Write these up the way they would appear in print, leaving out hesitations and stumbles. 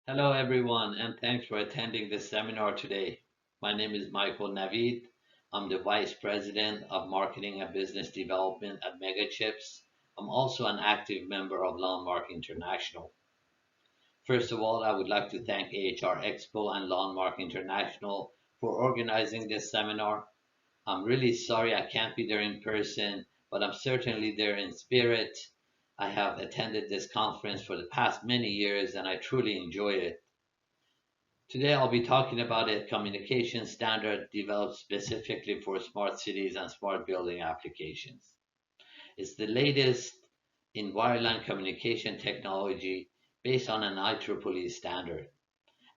Hello, everyone, and thanks for attending this seminar today. My name is Michael Navid. I'm the Vice President of Marketing and Business Development at Megachips. I'm also an active member of Landmark International. First of all, I would like to thank AHR Expo and Landmark International for organizing this seminar. I'm really sorry I can't be there in person, but I'm certainly there in spirit. I have attended this conference for the past many years and I truly enjoy it. Today I'll be talking about a communication standard developed specifically for smart cities and smart building applications. It's the latest in wireline communication technology based on an IEEE standard,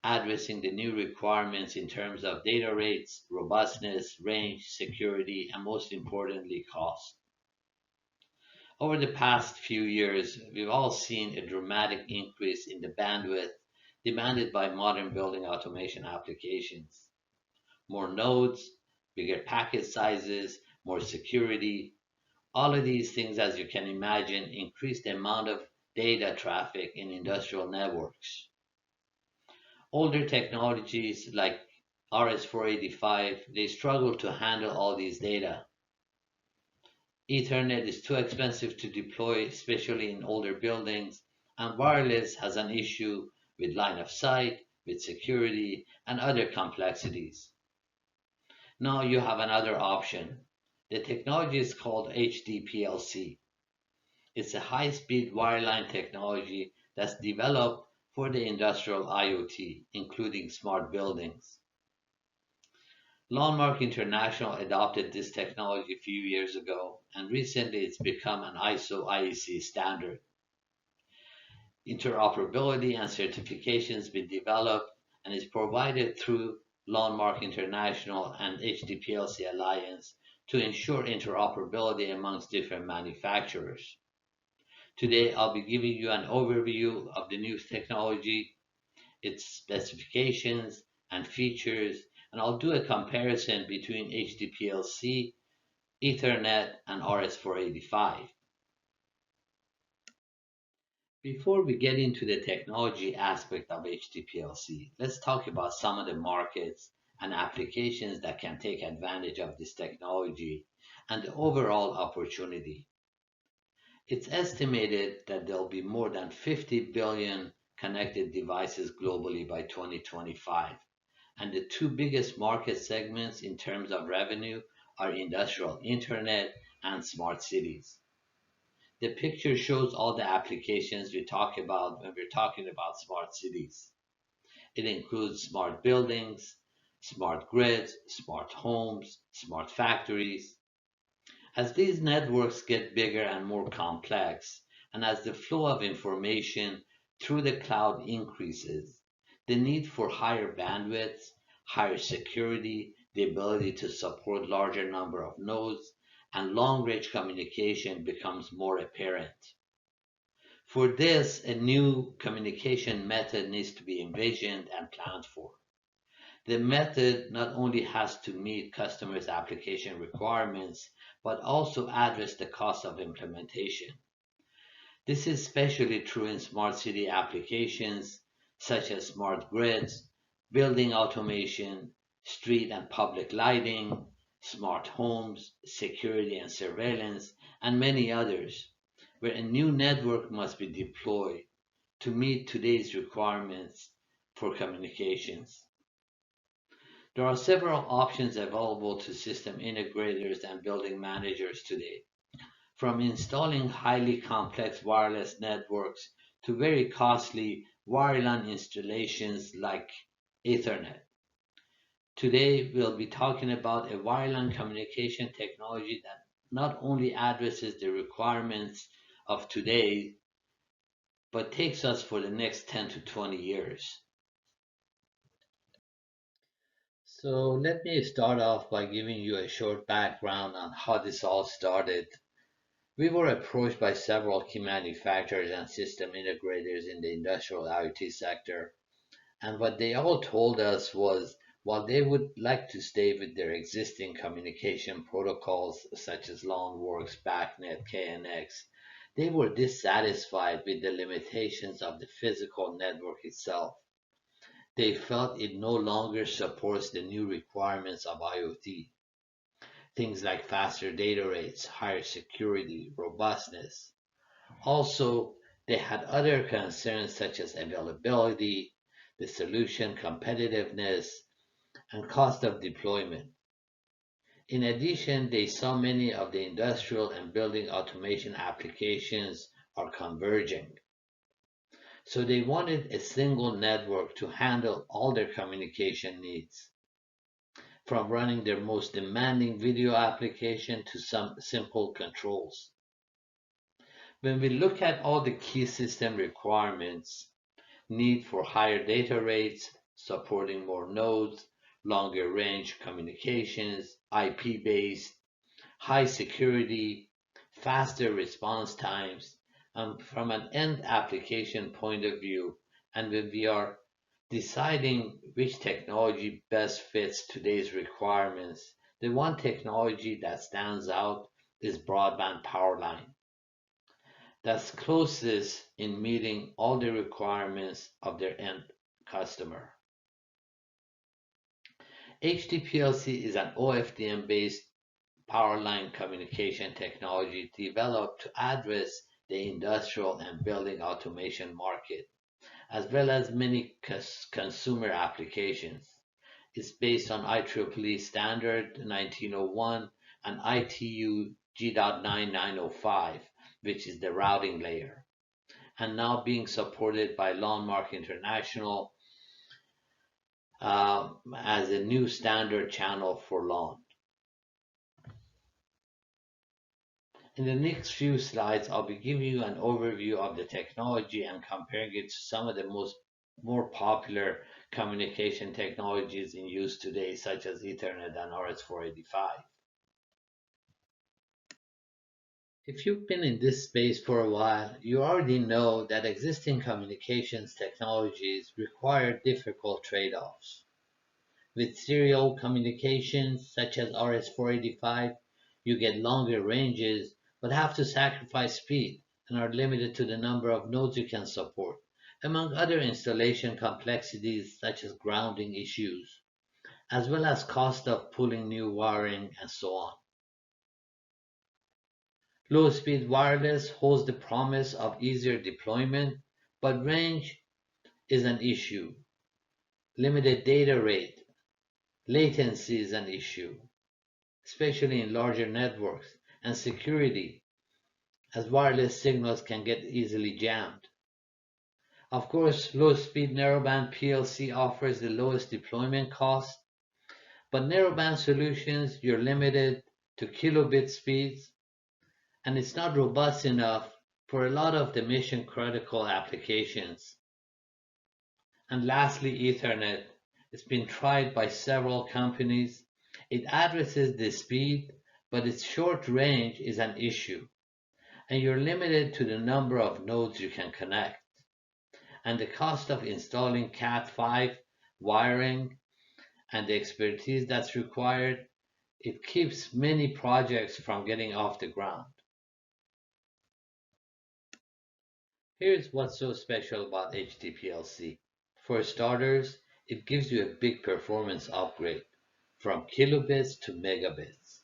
addressing the new requirements in terms of data rates, robustness, range, security, and most importantly, cost. Over the past few years, we've all seen a dramatic increase in the bandwidth demanded by modern building automation applications. More nodes, bigger packet sizes, more security. All of these things, as you can imagine, increase the amount of data traffic in industrial networks. Older technologies like RS-485, they struggle to handle all these data. Ethernet is too expensive to deploy, especially in older buildings, and wireless has an issue with line of sight, with security, and other complexities. Now you have another option. The technology is called Hd-Plc. It's a high-speed wireline technology that's developed for the industrial IoT, including smart buildings. Landmark International adopted this technology a few years ago, and recently it's become an ISO IEC standard. Interoperability and certifications been developed and is provided through Landmark International and Hd-Plc Alliance to ensure interoperability amongst different manufacturers. Today, I'll be giving you an overview of the new technology, its specifications and features, and I'll do a comparison between Hd-Plc, Ethernet, and RS-485. Before we get into the technology aspect of Hd-Plc, let's talk about some of the markets and applications that can take advantage of this technology and the overall opportunity. It's estimated that there'll be more than 50 billion connected devices globally by 2025, and the two biggest market segments in terms of revenue are industrial internet and smart cities. The picture shows all the applications we talk about when we're talking about smart cities. It includes smart buildings, smart grids, smart homes, smart factories. As these networks get bigger and more complex, and as the flow of information through the cloud increases, the need for higher bandwidth, higher security, the ability to support larger number of nodes, and long-range communication becomes more apparent. For this, a new communication method needs to be envisioned and planned for. The method not only has to meet customers' application requirements, but also address the cost of implementation. This is especially true in smart city applications such as smart grids, building automation, street and public lighting, smart homes, security and surveillance, and many others, where a new network must be deployed to meet today's requirements for communications. There are several options available to system integrators and building managers today, from installing highly complex wireless networks to very costly wireline installations like Ethernet. Today, we'll be talking about a wireline communication technology that not only addresses the requirements of today, but takes us for the next 10 to 20 years. So let me start off by giving you a short background on how this all started. We were approached by several key manufacturers and system integrators in the industrial IoT sector, and what they all told us was while they would like to stay with their existing communication protocols such as LoanWorks, BACnet, KNX, they were dissatisfied with the limitations of the physical network itself. they felt it no longer supports the new requirements of IoT, things like faster data rates, higher security, robustness. Also, they had other concerns such as availability, the solution competitiveness, and cost of deployment. In addition, they saw many of the industrial and building automation applications are converging. So they wanted a single network to handle all their communication needs, from running their most demanding video application to some simple controls. When we look at all the key system requirements, need for higher data rates, supporting more nodes, longer range communications, IP-based, high security, faster response times, from an end application point of view, and when we are deciding which technology best fits today's requirements, the one technology that stands out is broadband power line. That's closest in meeting all the requirements of their end customer. Hd-Plc is an OFDM-based power line communication technology developed to address the industrial and building automation market, as well as many consumer applications. It's based on IEEE standard 1901 and ITU G.9905, which is the routing layer, and now being supported by Landmark International as a new standard channel for LAN. In the next few slides, I'll be giving you an overview of the technology and comparing it to some of the more popular communication technologies in use today, such as Ethernet and RS-485. If you've been in this space for a while, you already know that existing communications technologies require difficult trade-offs. With serial communications, such as RS-485, you get longer ranges, but have to sacrifice speed and are limited to the number of nodes you can support, among other installation complexities such as grounding issues, as well as cost of pulling new wiring and so on. Low-speed wireless holds the promise of easier deployment, but range is an issue. Limited data rate, latency is an issue, especially in larger networks, and security, as wireless signals can get easily jammed. Of course, low-speed narrowband PLC offers the lowest deployment cost, but narrowband solutions, you're limited to kilobit speeds, and it's not robust enough for a lot of the mission-critical applications. And lastly, Ethernet. It's been tried by several companies. It addresses the speed, but its short range is an issue, and you're limited to the number of nodes you can connect. And the cost of installing Cat5 wiring and the expertise that's required, it keeps many projects from getting off the ground. Here's what's so special about Hd-Plc. For starters, it gives you a big performance upgrade from kilobits to megabits,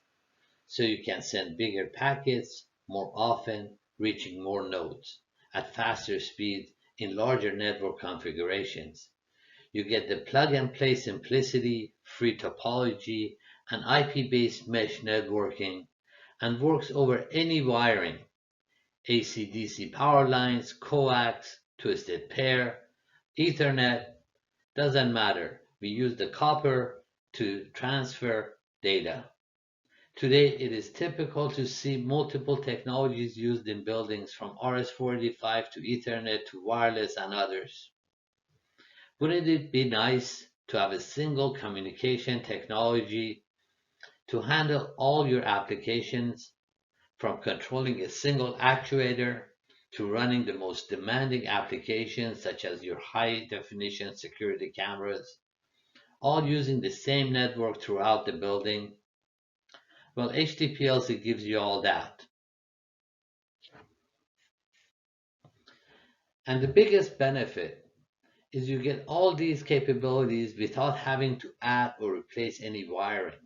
so you can send bigger packets more often, reaching more nodes at faster speeds in larger network configurations. You get the plug-and-play simplicity, free topology, and IP-based mesh networking, and works over any wiring. AC/DC power lines, coax, twisted pair, Ethernet, doesn't matter. We use the copper to transfer data. Today, it is typical to see multiple technologies used in buildings, from RS-485 to Ethernet to wireless and others. Wouldn't it be nice to have a single communication technology to handle all your applications, from controlling a single actuator to running the most demanding applications such as your high-definition security cameras, all using the same network throughout the building? Well, Hd-Plc gives you all that. And the biggest benefit is you get all these capabilities without having to add or replace any wiring.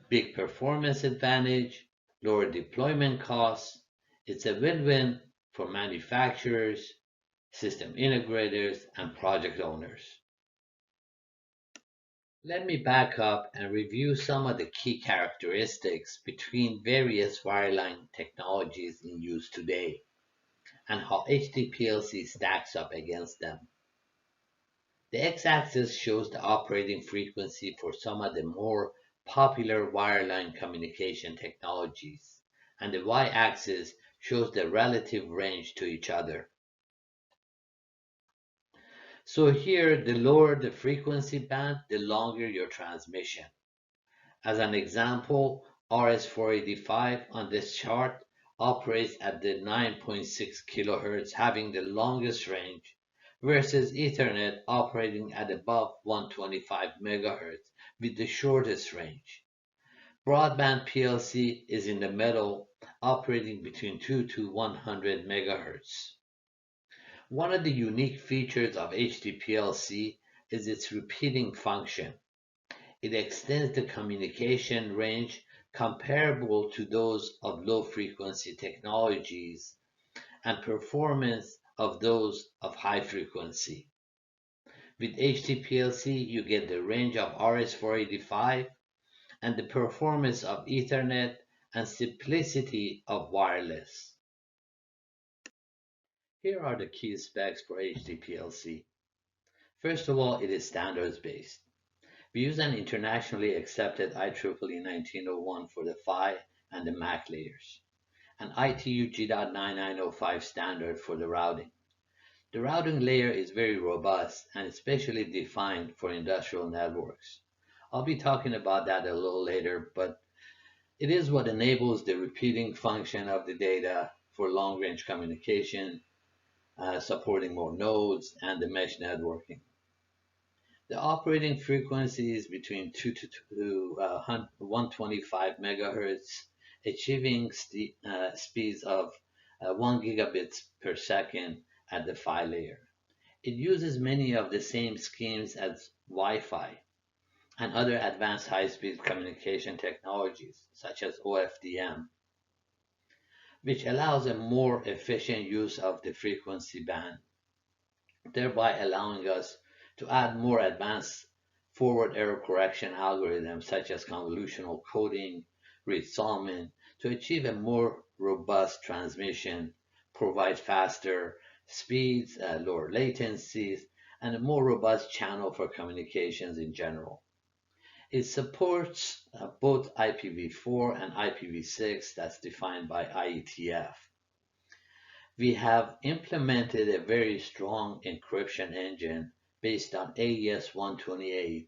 Big performance advantage, lower deployment costs. It's a win-win for manufacturers, system integrators, and project owners. Let me back up and review some of the key characteristics between various wireline technologies in use today and how Hd-Plc stacks up against them. The x-axis shows the operating frequency for some of the more popular wireline communication technologies, and the y-axis shows the relative range to each other. So here, the lower the frequency band, the longer your transmission. As an example, RS-485 on this chart operates at the 9.6 kHz, having the longest range, versus Ethernet operating at above 125 MHz with the shortest range. Broadband PLC is in the middle, operating between 2 to 100 MHz. One of the unique features of Hd-Plc is its repeating function. It extends the communication range comparable to those of low-frequency technologies and performance of those of high frequency. With Hd-Plc, you get the range of RS-485 and the performance of Ethernet and simplicity of wireless. Here are the key specs for Hd-Plc. First of all, it is standards-based. We use an internationally accepted IEEE 1901 for the PHY and the MAC layers, an ITU G.9905 standard for the routing. The routing layer is very robust and especially defined for industrial networks. I'll be talking about that a little later, but it is what enables the repeating function of the data for long-range communication, supporting more nodes, and the mesh networking. The operating frequency is between 2 to 125 megahertz, achieving speeds of 1 gigabits per second at the PHY layer. It uses many of the same schemes as Wi-Fi and other advanced high-speed communication technologies, such as OFDM, which allows a more efficient use of the frequency band, thereby allowing us to add more advanced forward error correction algorithms such as convolutional coding, Reed-Solomon, to achieve a more robust transmission, provide faster speeds, lower latencies, and a more robust channel for communications in general. It supports both IPv4 and IPv6 that's defined by IETF. We have implemented a very strong encryption engine based on AES-128,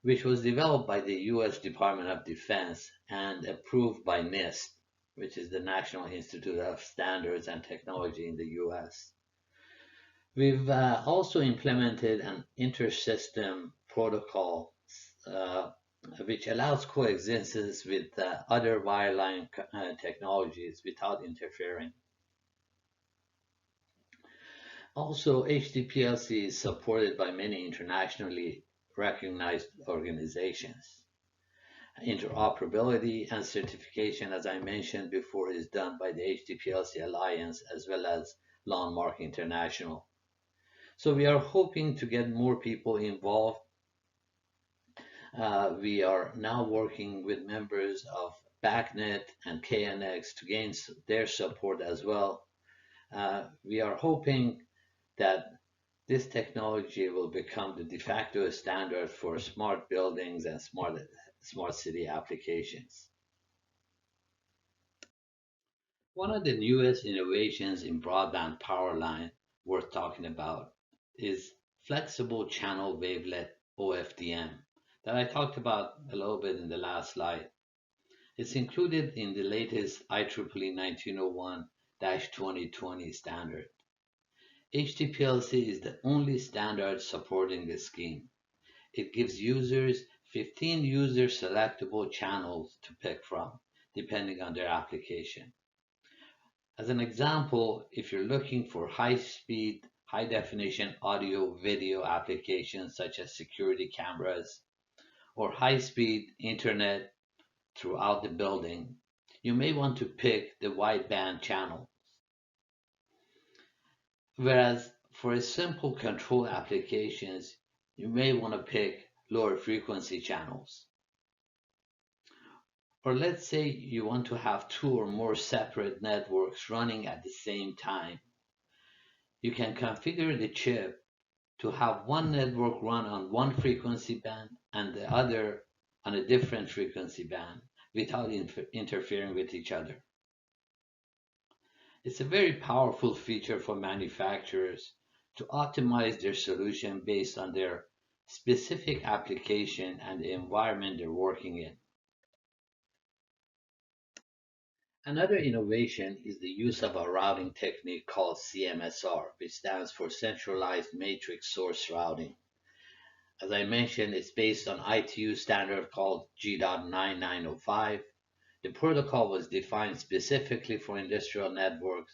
which was developed by the U.S. Department of Defense and approved by NIST, which is the National Institute of Standards and Technology in the U.S. We've also implemented an inter-system protocol which allows coexistence with other wireline technologies without interfering. Also, Hd-Plc is supported by many internationally recognized organizations. Interoperability and certification, as I mentioned before, is done by the Hd-Plc Alliance as well as Landmark International. So we are hoping to get more people involved. We are now working with members of BACnet and KNX to gain their support as well. We are hoping that this technology will become the de facto standard for smart buildings and smart city applications. One of the newest innovations in broadband power line worth talking about is flexible channel wavelet OFDM that I talked about a little bit in the last slide. It's included in the latest IEEE 1901-2020 standard. Hd-Plc is the only standard supporting this scheme. It gives users 15 user selectable channels to pick from, depending on their application. As an example, if you're looking for high-speed, high-definition audio-video applications such as security cameras, or high-speed internet throughout the building, you may want to pick the wideband channel. Whereas for a simple control applications, you may want to pick lower frequency channels. Or let's say you want to have two or more separate networks running at the same time. You can configure the chip to have one network run on one frequency band and the other on a different frequency band without interfering with each other. It's a very powerful feature for manufacturers to optimize their solution based on their specific application and the environment they're working in. Another innovation is the use of a routing technique called CMSR, which stands for Centralized Matrix Source Routing. As I mentioned, it's based on ITU standard called G.9905. The protocol was defined specifically for industrial networks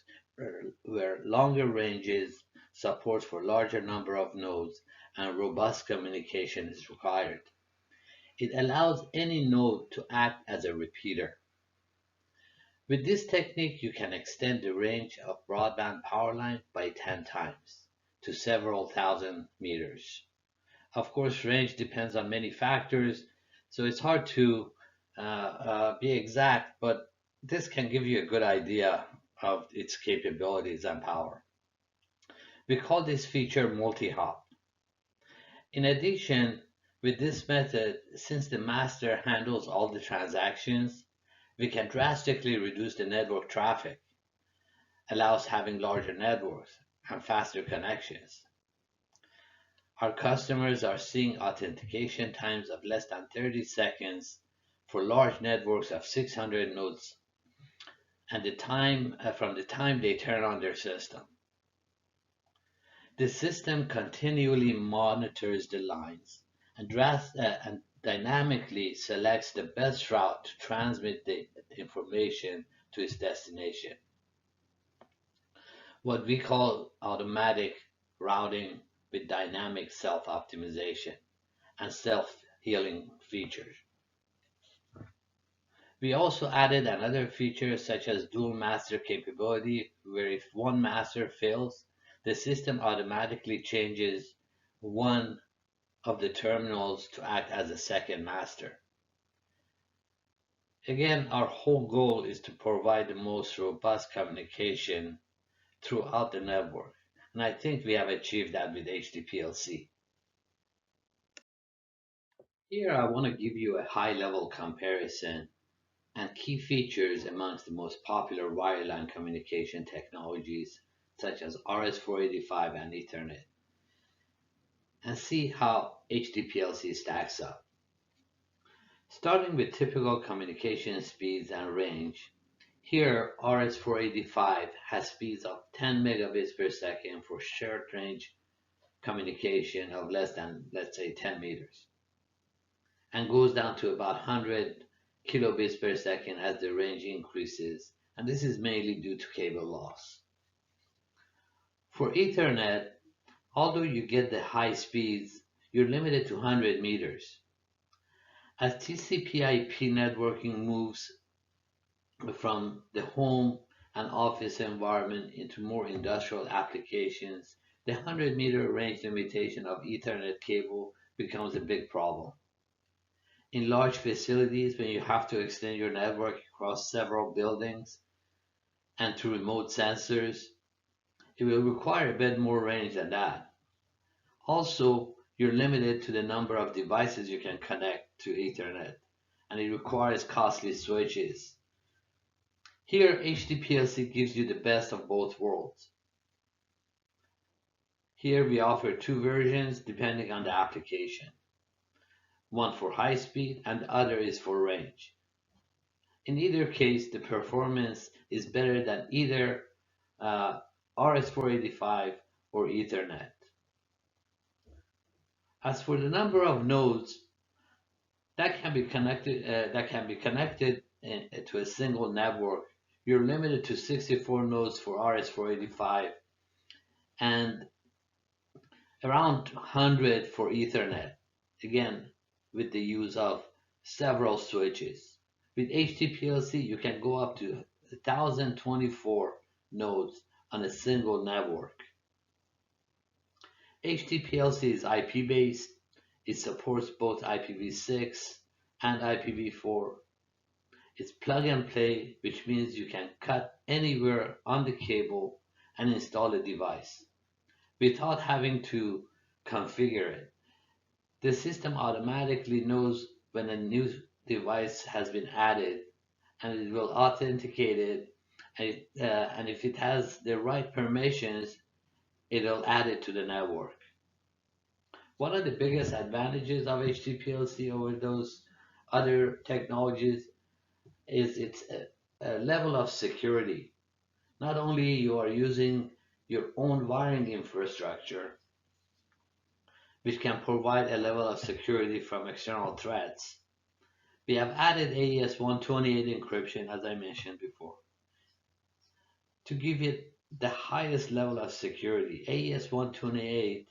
where longer ranges, support for larger number of nodes, and robust communication is required. It allows any node to act as a repeater. With this technique, you can extend the range of broadband power line by 10 times to several thousand meters. Of course, range depends on many factors, so it's hard to be exact, but this can give you a good idea of its capabilities and power. We call this feature multi-hop. In addition, with this method, since the master handles all the transactions, we can drastically reduce the network traffic, allows having larger networks and faster connections. Our customers are seeing authentication times of less than 30 seconds for large networks of 600 nodes, and the time from the time they turn on their system. The system continually monitors the lines and dynamically selects the best route to transmit the information to its destination. What we call automatic routing with dynamic self-optimization and self-healing features. We also added another feature such as dual master capability, where if one master fails, the system automatically changes one of the terminals to act as a second master. Again, our whole goal is to provide the most robust communication throughout the network, and I think we have achieved that with Hd-Plc. Here I want to give you a high-level comparison and key features amongst the most popular wireline communication technologies such as RS-485 and Ethernet, and see how Hd-Plc stacks up. Starting with typical communication speeds and range, here RS-485 has speeds of 10 megabits per second for short range communication of less than, let's say, 10 meters, and goes down to about 100 kilobits per second as the range increases, and this is mainly due to cable loss. For Ethernet, although you get the high speeds, you're limited to 100 meters. As TCP/IP networking moves from the home and office environment into more industrial applications, the 100-meter range limitation of Ethernet cable becomes a big problem. In large facilities, when you have to extend your network across several buildings and to remote sensors, it will require a bit more range than that. Also, you're limited to the number of devices you can connect to Ethernet, and it requires costly switches. Here, Hd-Plc gives you the best of both worlds. Here we offer two versions depending on the application. One for high speed and the other is for range. In either case, the performance is better than either RS-485 or Ethernet. As for the number of nodes that can be connected, to a single network, you're limited to 64 nodes for RS-485 and around 100 for Ethernet, again with the use of several switches. With HT-PLC, you can go up to 1024 nodes on a single network. HT-PLC is IP-based. It supports both IPv6 and IPv4. It's plug and play, which means you can cut anywhere on the cable and install a device without having to configure it. The system automatically knows when a new device has been added, and it will authenticate it. And if it has the right permissions, it'll add it to the network. One of the biggest advantages of HT-PLC over those other technologies is its level of security. Not only you are using your own wiring infrastructure, which can provide a level of security from external threats. We have added AES-128 encryption, as I mentioned before, to give it the highest level of security. AES-128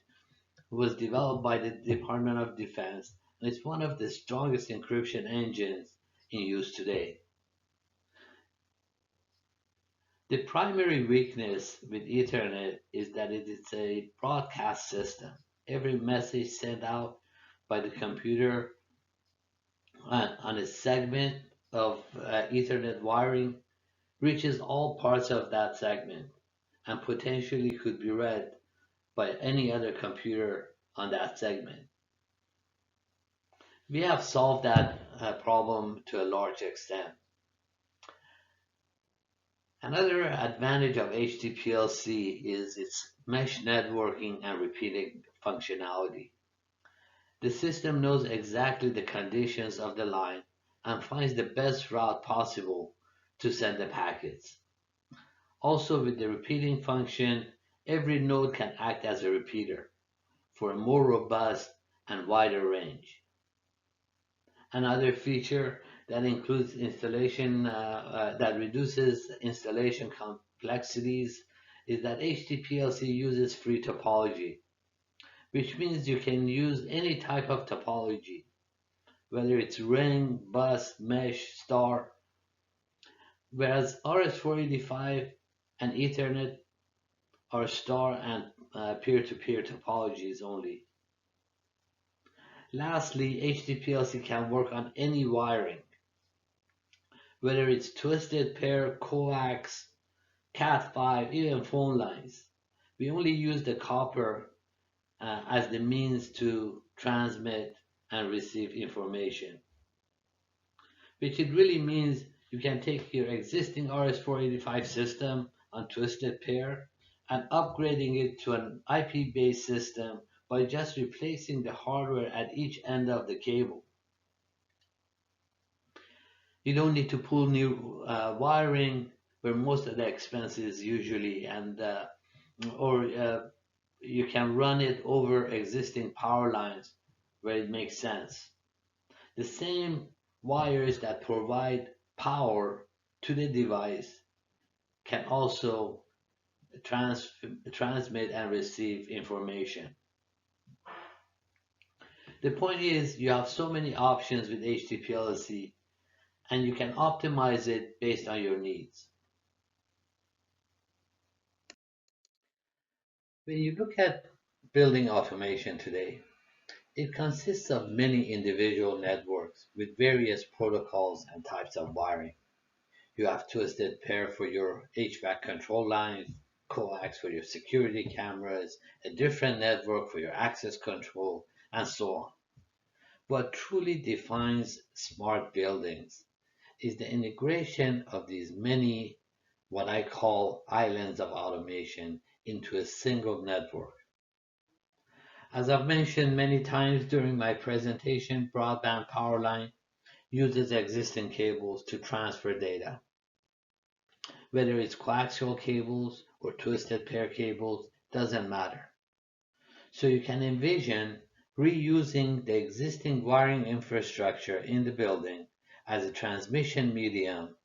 was developed by the Department of Defense, and it's one of the strongest encryption engines in use today. The primary weakness with Ethernet is that it is a broadcast system. Every message sent out by the computer on a segment of Ethernet wiring reaches all parts of that segment and potentially could be read by any other computer on that segment. We have solved that problem to a large extent. Another advantage of HT-PLC is its mesh networking and repeating functionality. The system knows exactly the conditions of the line and finds the best route possible to send the packets. Also, with the repeating function, every node can act as a repeater for a more robust and wider range. Another feature that includes installation that reduces installation complexities is that HT-PLC uses free topology, which means you can use any type of topology, whether it's ring, bus, mesh, star, whereas RS-485 and Ethernet are star and peer-to-peer topologies only. Lastly, HT-PLC can work on any wiring, whether it's twisted pair, coax, Cat5, even phone lines. We only use the copper as the means to transmit and receive information, which it really means you can take your existing RS-485 system on twisted pair and upgrading it to an IP-based system by just replacing the hardware at each end of the cable. You don't need to pull new wiring where most of the expense is usually, or you can run it over existing power lines where it makes sense. The same wires that provide power to the device can also transmit and receive information. The point is, you have so many options with HT-PLC, and you can optimize it based on your needs. When you look at building automation today, it consists of many individual networks with various protocols and types of wiring. You have twisted pair for your HVAC control lines, coax for your security cameras, a different network for your access control, and so on. What truly defines smart buildings is the integration of these many, what I call islands of automation, into a single network. As I've mentioned many times during my presentation, broadband power line uses existing cables to transfer data. Whether it's coaxial cables or twisted pair cables, doesn't matter. So you can envision reusing the existing wiring infrastructure in the building as a transmission medium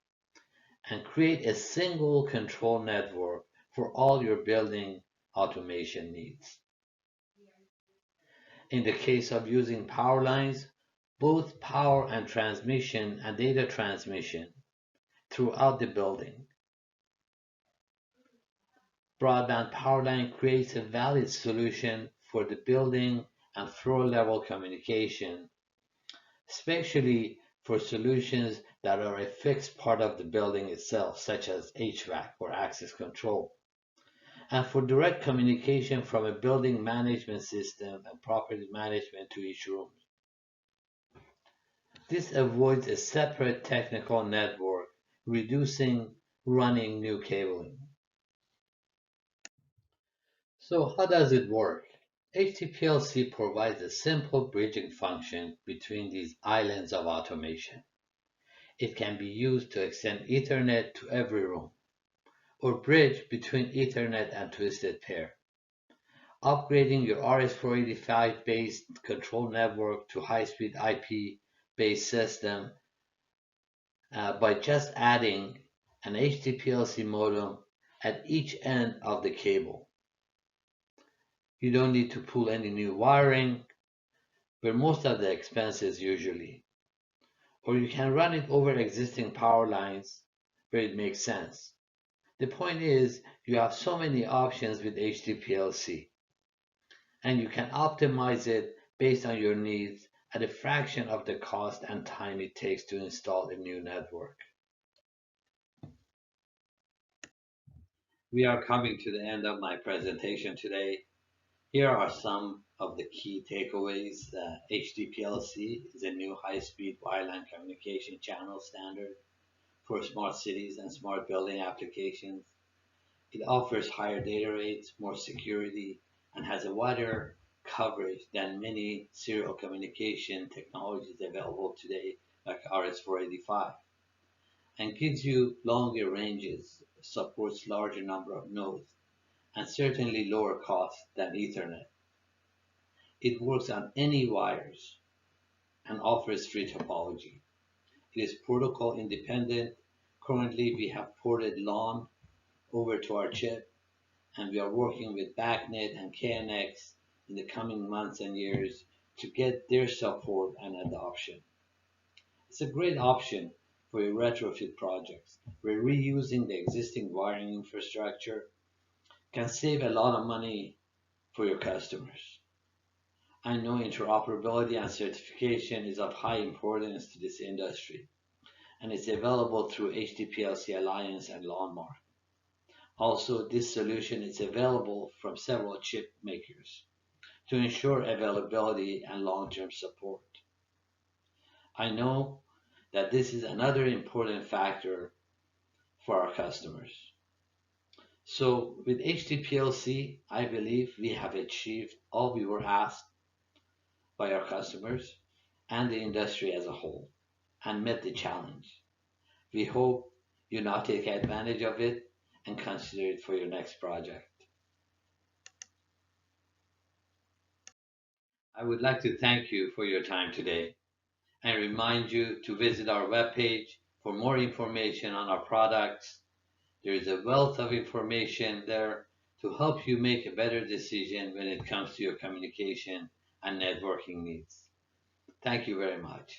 and create a single control network for all your building automation needs. In the case of using power lines, both power and transmission and data transmission throughout the building. Broadband power line creates a valid solution for the building and floor level communication, especially for solutions that are a fixed part of the building itself, such as HVAC or access control, and for direct communication from a building management system and property management to each room. This avoids a separate technical network, reducing running new cabling. So how does it work? Hd-Plc provides a simple bridging function between these islands of automation. It can be used to extend Ethernet to every room, or bridge between Ethernet and twisted pair. Upgrading your RS-485 based control network to high-speed IP based system by just adding an Hd-Plc modem at each end of the cable. You don't need to pull any new wiring, where most of the expenses usually. Or you can run it over existing power lines where it makes sense. The point is, you have so many options with Hd-Plc, and you can optimize it based on your needs at a fraction of the cost and time it takes to install a new network. We are coming to the end of my presentation today. Here are some of the key takeaways. Hd-Plc is a new high-speed wireline communication channel standard for smart cities and smart building applications. It offers higher data rates, more security, and has a wider coverage than many serial communication technologies available today, like RS-485, and gives you longer ranges, supports larger number of nodes, and certainly lower cost than Ethernet. It works on any wires and offers free topology. It is protocol independent. Currently, we have ported LAN over to our chip, and we are working with BACnet and KNX in the coming months and years to get their support and adoption. It's a great option for your retrofit projects, where reusing the existing wiring infrastructure can save a lot of money for your customers. I know interoperability and certification is of high importance to this industry, and it's available through Hd-Plc Alliance and Landmark. Also, this solution is available from several chip makers to ensure availability and long-term support. I know that this is another important factor for our customers. So with Hd-Plc, I believe we have achieved all we were asked by our customers and the industry as a whole, and met the challenge. We hope you now take advantage of it and consider it for your next project. I would like to thank you for your time today and remind you to visit our webpage for more information on our products. There is a wealth of information there to help you make a better decision when it comes to your communication and networking needs. Thank you very much.